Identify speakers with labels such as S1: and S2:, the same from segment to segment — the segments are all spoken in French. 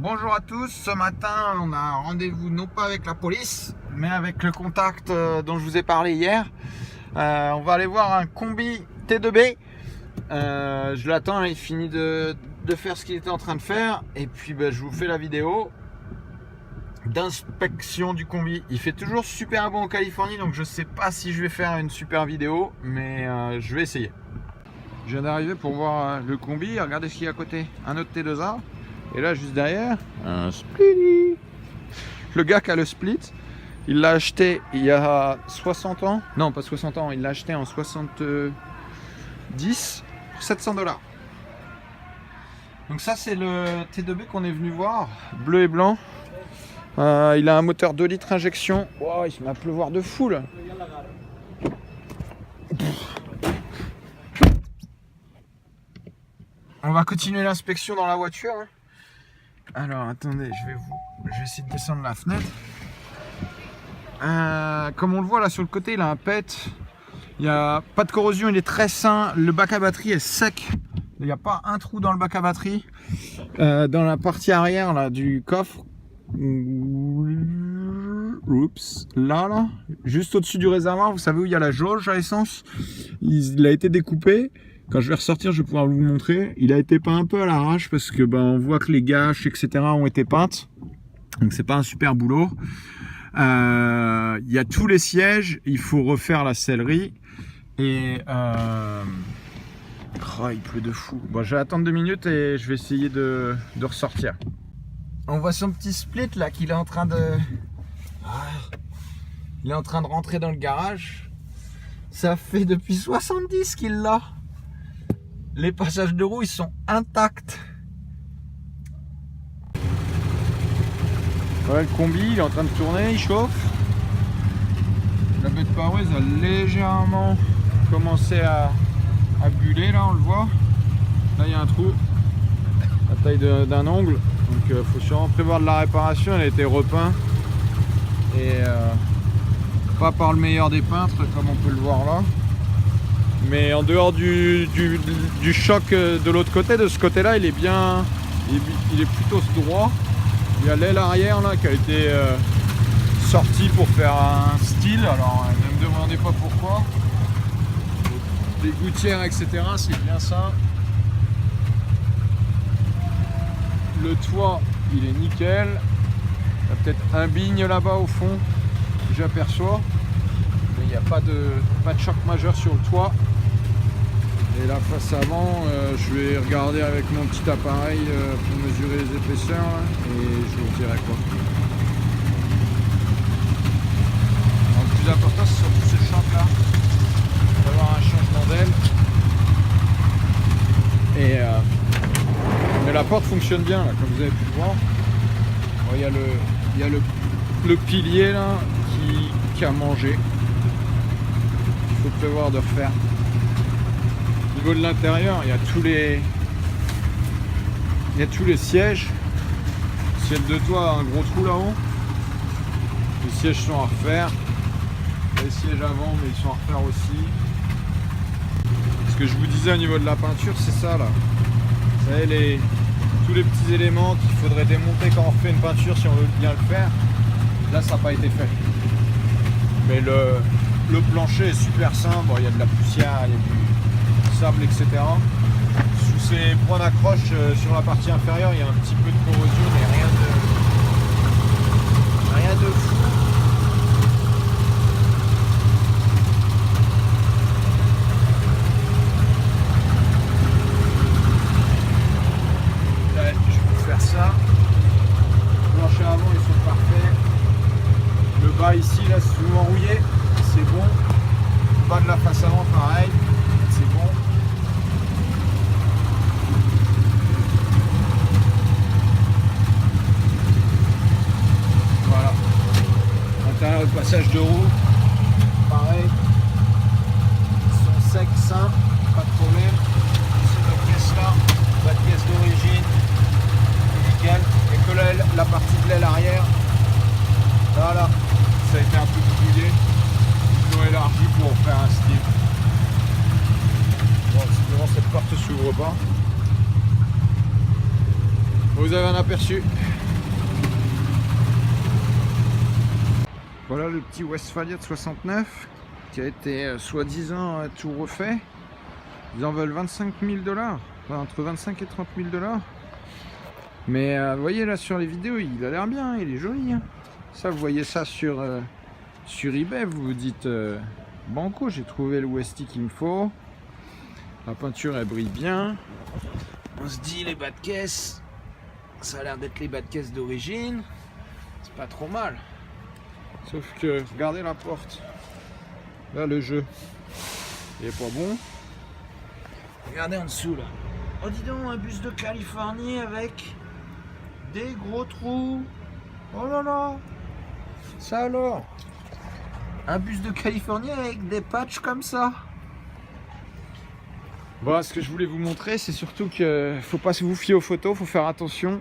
S1: Bonjour à tous, ce matin on a un rendez-vous non pas avec la police mais avec le contact dont je vous ai parlé hier. On va aller voir un combi T2B. Je l'attends, il finit de faire ce qu'il était en train de faire et puis je vous fais la vidéo d'inspection du combi. Il fait toujours super bon en Californie, donc je sais pas si je vais faire une super vidéo, mais je vais essayer. Je viens d'arriver pour voir le combi, regardez ce qu'il y a à côté, un autre T2A. Et là, juste derrière, un split. Le gars qui a le split, il l'a acheté il y a 60 ans. Non, pas 60 ans, il l'a acheté en 70 pour 700 $. Donc ça, c'est le T2B qu'on est venu voir, bleu et blanc. Il a un moteur 2 litres injection. Wow, il se met à pleuvoir de fou là. On va continuer l'inspection dans la voiture. Alors attendez, je vais essayer de descendre la fenêtre. Comme on le voit là sur le côté, il a un PET. Il n'y a pas de corrosion, il est très sain. Le bac à batterie est sec. Il n'y a pas un trou dans le bac à batterie. Dans la partie arrière là, du coffre, oups, là, juste au-dessus du réservoir, vous savez où il y a la jauge à essence. Il a été découpé. Quand je vais ressortir, je vais pouvoir vous le montrer. Il a été peint un peu à l'arrache parce que on voit que les gâches, etc. ont été peintes. Donc c'est pas un super boulot. Il y a tous les sièges. Il faut refaire la sellerie. Et oh, il pleut de fou. Bon, je vais attendre 2 minutes et je vais essayer de ressortir. On voit son petit split là qu'il est en train de... Il est en train de rentrer dans le garage. Ça fait depuis 70 qu'il l'a. Les passages de roue, ils sont intacts. Ouais, le combi, il est en train de tourner, il chauffe. La bête pareuse a légèrement commencé à buller, là, on le voit. Là, il y a un trou, la taille d'un ongle. Donc, il faut sûrement prévoir de la réparation. Elle a été repeinte. Et pas par le meilleur des peintres, comme on peut le voir là. Mais en dehors du choc de l'autre côté, de ce côté-là, il est bien, il est plutôt droit. Il y a l'aile arrière là qui a été sortie pour faire un style. Alors ne me demandez pas pourquoi. Les gouttières, etc. C'est bien ça. Le toit, il est nickel. Il y a peut-être un bigne là-bas au fond que j'aperçois. Mais il n'y a pas de choc majeur sur le toit. Et la face avant, je vais regarder avec mon petit appareil pour mesurer les épaisseurs là, et je vous dirai quoi. Alors, le plus important, c'est surtout ce choc là. On va avoir un changement d'aile. Mais la porte fonctionne bien là, comme vous avez pu le voir. Bon, il y a le pilier là qui a mangé. Il faut prévoir de refaire. Au niveau de l'intérieur, il y a tous les sièges. Le siège de toit a un gros trou là-haut. Les sièges sont à refaire. Les sièges avant, mais ils sont à refaire aussi. Ce que je vous disais au niveau de la peinture, c'est ça là. Vous savez, tous les petits éléments qu'il faudrait démonter quand on refait une peinture si on veut bien le faire. Là, ça n'a pas été fait. Mais le plancher est super simple. Bon, il y a de la poussière, il y a du sable, etc. Sous ces points d'accroche sur la partie inférieure, il y a un petit peu de corrosion, mais rien de fou. Là, je vais vous faire ça. Les planchers avant, ils sont parfaits. Le bas ici, là, c'est souvent rouillé, c'est bon. Le bas de la face avant, pareil, c'est bon. Voilà. L'intérieur, le passage de roue, pareil. Ils sont secs, simples, pas de problème. Ici, notre pièce là, pas de pièce d'origine, nickel. Et que la partie de l'aile arrière, voilà, ça a été un peu douillé. Ils l'ont élargi pour faire un style. Bon, décidément, cette porte ne s'ouvre pas. Vous avez un aperçu. Voilà le petit Westphalia de 69 qui a été soi-disant tout refait. Ils en veulent 25 000 $, enfin, entre 25 et 30 000 $. Mais vous voyez là sur les vidéos, il a l'air bien, il est joli. Hein. Ça, vous voyez ça sur eBay, vous vous dites banco, j'ai trouvé le Westie qu'il me faut. La peinture elle brille bien. On se dit les bas de caisse, ça a l'air d'être les bas de caisse d'origine. C'est pas trop mal. Sauf que regardez la porte. Là le jeu, il est pas bon. Regardez en dessous là. Oh dis donc, un bus de Californie avec des gros trous. Oh là là. Ça alors. Un bus de Californie avec des patchs comme ça. Bon, ce que je voulais vous montrer, c'est surtout que faut pas se vous fier aux photos, faut faire attention.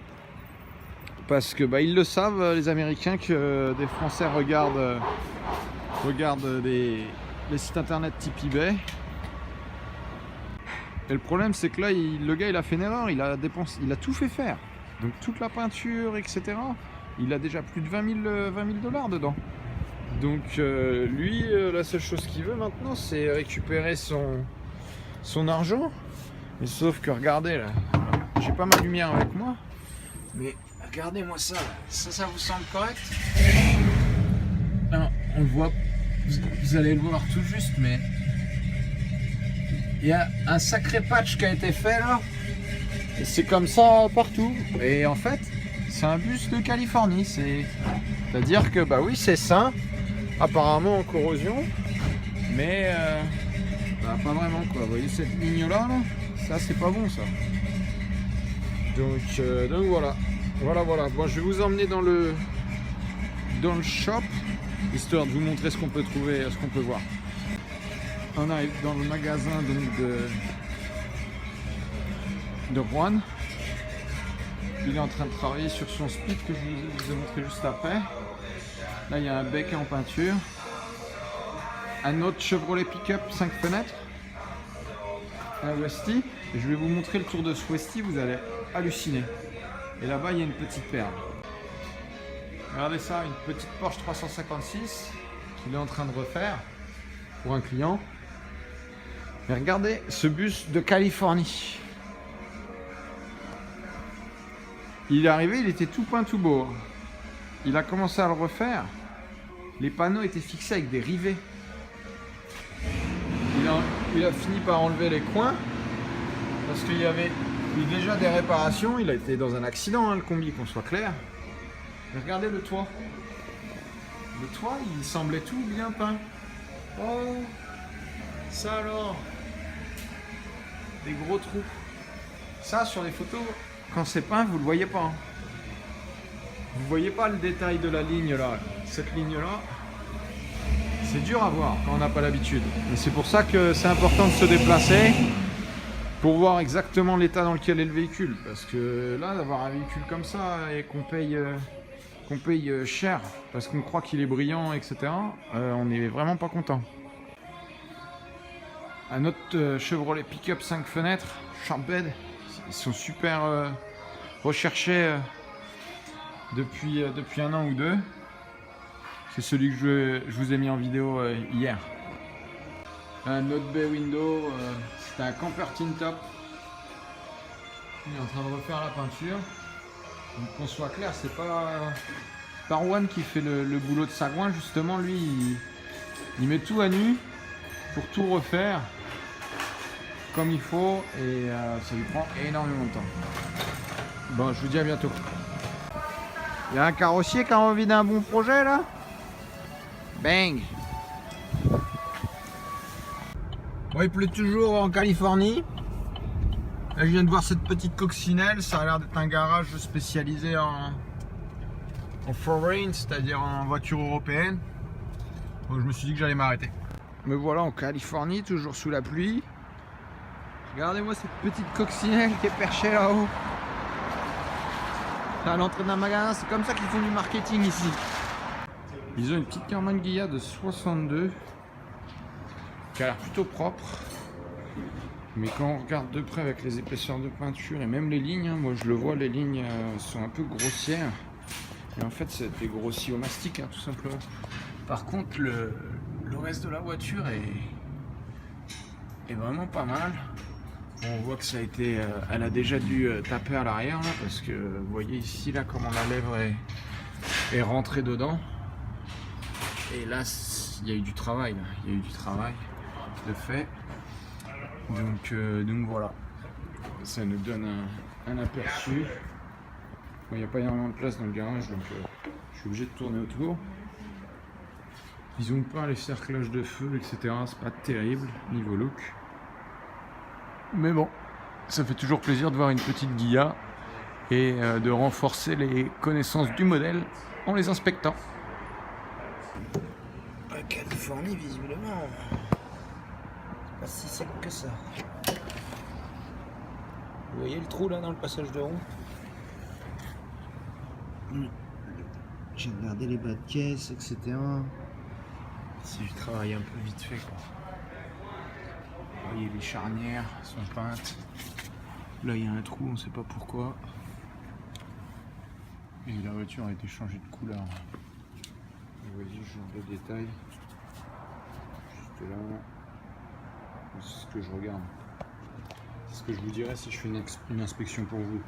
S1: Parce que ils le savent, les Américains, que des Français regardent les sites internet type eBay. Et le problème, c'est que là, le gars, il a fait une erreur, il a tout fait faire. Donc toute la peinture, etc. Il a déjà plus de 20 000 $ dedans. Donc lui, la seule chose qu'il veut maintenant, c'est récupérer son argent. Mais sauf que regardez là, j'ai pas ma lumière avec moi, mais regardez-moi ça. Ça vous semble correct? Non, on le voit, vous allez le voir tout juste, mais il y a un sacré patch qui a été fait là. Et c'est comme ça partout. Et en fait, c'est un bus de Californie. C'est-à-dire que oui, c'est sain, apparemment en corrosion, mais pas vraiment quoi. Vous voyez cette ligne là, ça c'est pas bon ça. Donc voilà. Bon, je vais vous emmener dans le shop, histoire de vous montrer ce qu'on peut trouver, ce qu'on peut voir. On arrive dans le magasin donc de Juan. Il est en train de travailler sur son speed que je vous ai montré juste après. Là il y a un bec en peinture. Un autre Chevrolet pick-up 5 fenêtres. Un Westie. Et je vais vous montrer le tour de ce Westie, vous allez halluciner. Et là-bas il y a une petite perle. Regardez ça, une petite Porsche 356 qu'il est en train de refaire pour un client. Et regardez ce bus de Californie. Il est arrivé, il était tout peint tout beau. Il a commencé à le refaire. Les panneaux étaient fixés avec des rivets. Il a fini par enlever les coins parce qu'il y avait déjà des réparations. Il a été dans un accident, le combi, qu'on soit clair. Mais regardez le toit. Le toit, il semblait tout bien peint. Oh, ça alors. Des gros trous. Ça, sur les photos, quand c'est peint, vous le voyez pas. Hein. Vous voyez pas le détail de la ligne là. Cette ligne là, c'est dur à voir quand on n'a pas l'habitude. Et c'est pour ça que c'est important de se déplacer pour voir exactement l'état dans lequel est le véhicule. Parce que là, d'avoir un véhicule comme ça et qu'on paye cher parce qu'on croit qu'il est brillant, etc., on n'est vraiment pas content. Un autre Chevrolet pick-up 5 fenêtres, Sharpbed. Ils sont super recherchés depuis un an ou deux. C'est celui que je vous ai mis en vidéo hier. Un autre bay window, c'était un camper tin top. Il est en train de refaire la peinture. Donc qu'on soit clair, c'est pas Juan qui fait le boulot de sagouin. Justement, lui, il met tout à nu pour tout refaire comme il faut et ça lui prend énormément de temps. Bon, je vous dis à bientôt. Il y a un carrossier qui a envie d'un bon projet là. Bang. Bon, il pleut toujours en Californie. Là, je viens de voir cette petite coccinelle. Ça a l'air d'être un garage spécialisé en foreign, c'est-à-dire en voiture européenne. Donc je me suis dit que j'allais m'arrêter. Me voilà en Californie, toujours sous la pluie. Regardez-moi cette petite coccinelle qui est perchée là-haut. À l'entrée d'un magasin, c'est comme ça qu'ils font du marketing ici. Ils ont une petite Karmann Ghia de 62 qui a l'air plutôt propre. Mais quand on regarde de près avec les épaisseurs de peinture et même les lignes, hein, moi je le vois, les lignes sont un peu grossières. Et en fait, c'était grossi au mastic, hein, tout simplement. Par contre, le reste de la voiture est vraiment pas mal. On voit que ça a été, elle a déjà dû taper à l'arrière là, parce que vous voyez ici là comment la lèvre est rentrée dedans. Et là, il y a eu du travail, là. Il y a eu du travail de fait. Donc voilà, ça nous donne un aperçu. Bon, il n'y a pas énormément de place dans le garage, donc je suis obligé de tourner autour. Ils ont peint les cerclages de feu, etc. C'est pas terrible niveau look. Mais bon, ça fait toujours plaisir de voir une petite Ghia et de renforcer les connaissances du modèle en les inspectant.
S2: La Californie, visiblement, c'est pas si sec que ça. Vous voyez le trou là dans le passage de roue? J'ai regardé les bas de caisse, etc.
S1: C'est du travail un peu vite fait, quoi. Vous voyez, les charnières sont peintes. Là, il y a un trou, on ne sait pas pourquoi. Et la voiture a été changée de couleur. Vous voyez, je le détail. Juste là. C'est ce que je regarde. C'est ce que je vous dirais si je fais une inspection pour vous.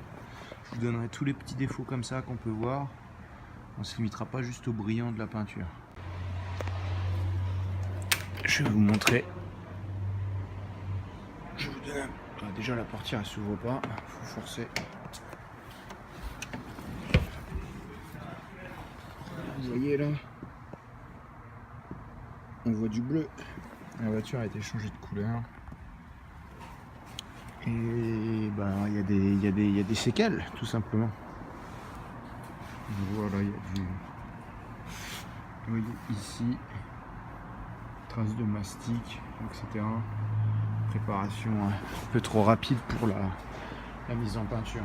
S1: Je vous donnerai tous les petits défauts comme ça qu'on peut voir. On ne se limitera pas juste au brillant de la peinture. Je vais vous montrer. Je vous donne déjà la portière elle s'ouvre pas, faut forcer. Vous voyez là, on voit du bleu. La voiture a été changée de couleur. Et ben il y a des séquelles tout simplement. Voilà, il y a du. Vous voyez ici, traces de mastic, etc. Préparation un peu trop rapide pour la mise en peinture.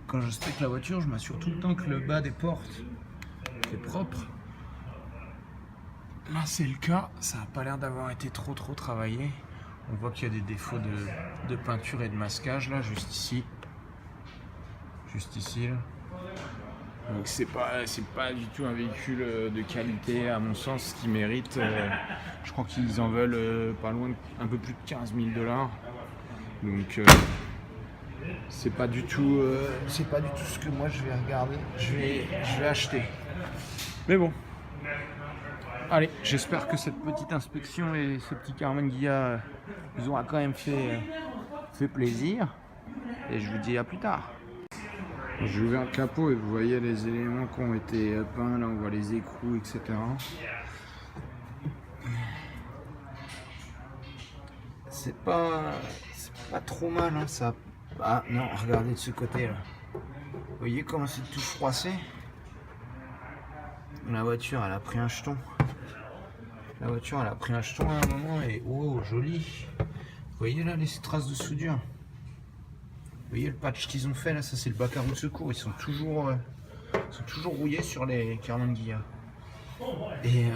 S1: Quand je spec la voiture, je m'assure tout le temps que le bas des portes est propre. Là c'est le cas, ça n'a pas l'air d'avoir été trop travaillé. On voit qu'il y a des défauts de peinture et de masquage là, juste ici. Juste ici là. Donc c'est pas du tout un véhicule de qualité à mon sens qui mérite. Je crois qu'ils en veulent pas loin un peu plus de 15 000 $. Donc c'est pas du tout ce que moi je vais regarder, je vais acheter. Mais bon. Allez, j'espère que cette petite inspection et ce petit Karmann Ghia vous aura quand même fait plaisir. Et je vous dis à plus tard. J'ai ouvert le capot et vous voyez les éléments qui ont été peints, là on voit les écrous, etc. C'est pas trop mal, hein, ça. Ah non, regardez de ce côté là. Vous voyez comment c'est tout froissé? La voiture elle a pris un jeton. La voiture elle a pris un jeton à un moment et oh joli. Vous voyez là les traces de soudure? Vous voyez le patch qu'ils ont fait là, ça c'est le bac à roues de secours, ils sont toujours rouillés sur les Karmann Ghia. Et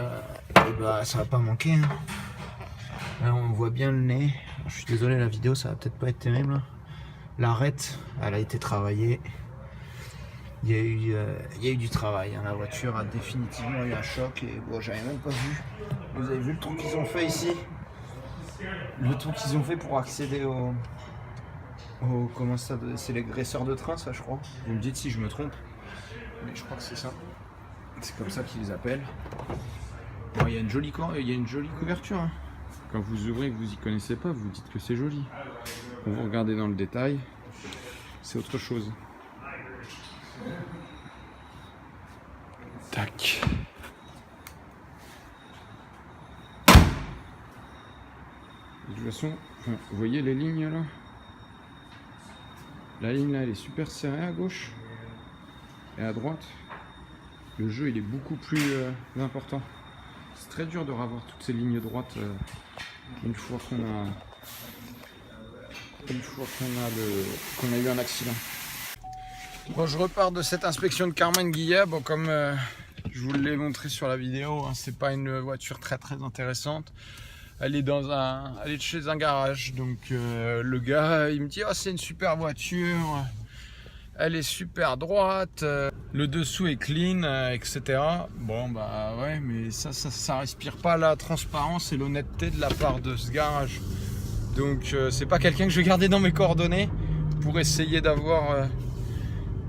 S1: bah ça va pas manquer. Hein. Là on voit bien le nez. Je suis désolé, la vidéo ça va peut-être pas être terrible. Hein. L'arête, elle a été travaillée. Il y a eu du travail. Hein. La voiture a définitivement eu un choc et bon, j'avais même pas vu. Vous avez vu le trou qu'ils ont fait ici? Le trou qu'ils ont fait pour accéder au comment ça, c'est les graisseurs de train, ça je crois. Vous me dites si je me trompe, mais je crois que c'est ça. C'est comme ça qu'ils les appellent. Bon, il y a une jolie couverture. Hein. Quand vous ouvrez et que vous y connaissez pas, vous dites que c'est joli. Quand vous regardez dans le détail, c'est autre chose. Tac. De toute façon, vous voyez les lignes là? La ligne là elle est super serrée à gauche et à droite. Le jeu il est beaucoup plus important. C'est très dur de revoir toutes ces lignes droites une fois qu'on a eu un accident. Bon, je repars de cette inspection de Karmann Ghia. Bon, comme je vous l'ai montré sur la vidéo, hein, c'est pas une voiture très intéressante. Elle est chez un garage. Donc le gars, il me dit, oh, c'est une super voiture. Elle est super droite. Le dessous est clean, etc. Bon, bah ouais, mais ça respire pas la transparence et l'honnêteté de la part de ce garage. Donc c'est pas quelqu'un que je vais garder dans mes coordonnées pour essayer d'avoir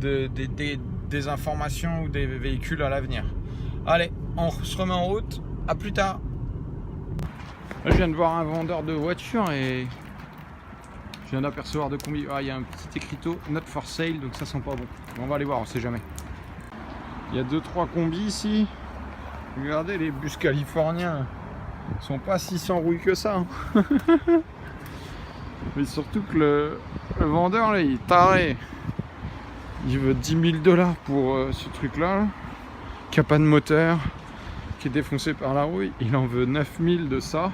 S1: des informations ou des véhicules à l'avenir. Allez, on se remet en route. À plus tard. Là, je viens de voir un vendeur de voitures et je viens d'apercevoir de combi. Ah, il y a un petit écriteau not for sale, donc ça sent pas bon. On va aller voir, on sait jamais. Il y a 2-3 combis ici. Regardez, les bus californiens sont pas si sans rouille que ça. Mais surtout que le vendeur là, il est taré. Il veut 10 000 $ pour ce truc là, qui a pas de moteur, qui est défoncé par la rouille. Il en veut 9 000 de ça.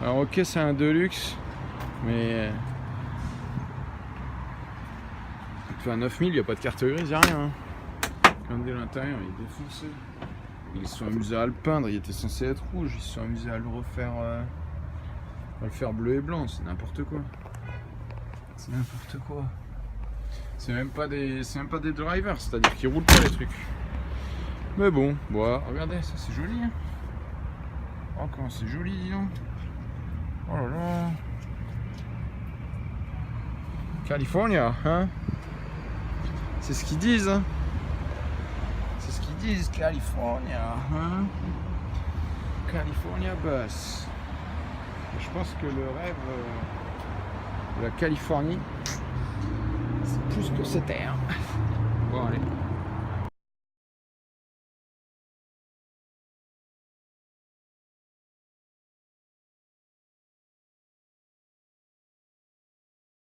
S1: Alors ok, c'est un Deluxe, mais enfin 9 000, il n'y a pas de carte grise, il n'y a rien. Regardez l'intérieur, il est défoncé. Ils se sont amusés à le peindre, il était censé être rouge, ils se sont amusés à le refaire, à le faire bleu et blanc, c'est n'importe quoi. C'est n'importe quoi. C'est même pas des drivers, c'est-à-dire qu'ils roulent pas les trucs. Mais bon, voilà, regardez, ça c'est joli. Hein. Oh, comment c'est joli, dis donc. Oh là là. California, hein. C'est ce qu'ils disent, hein. C'est ce qu'ils disent, California, hein. California Bus. Je pense que le rêve de la Californie, c'est plus que c'était. Hein. Bon, allez.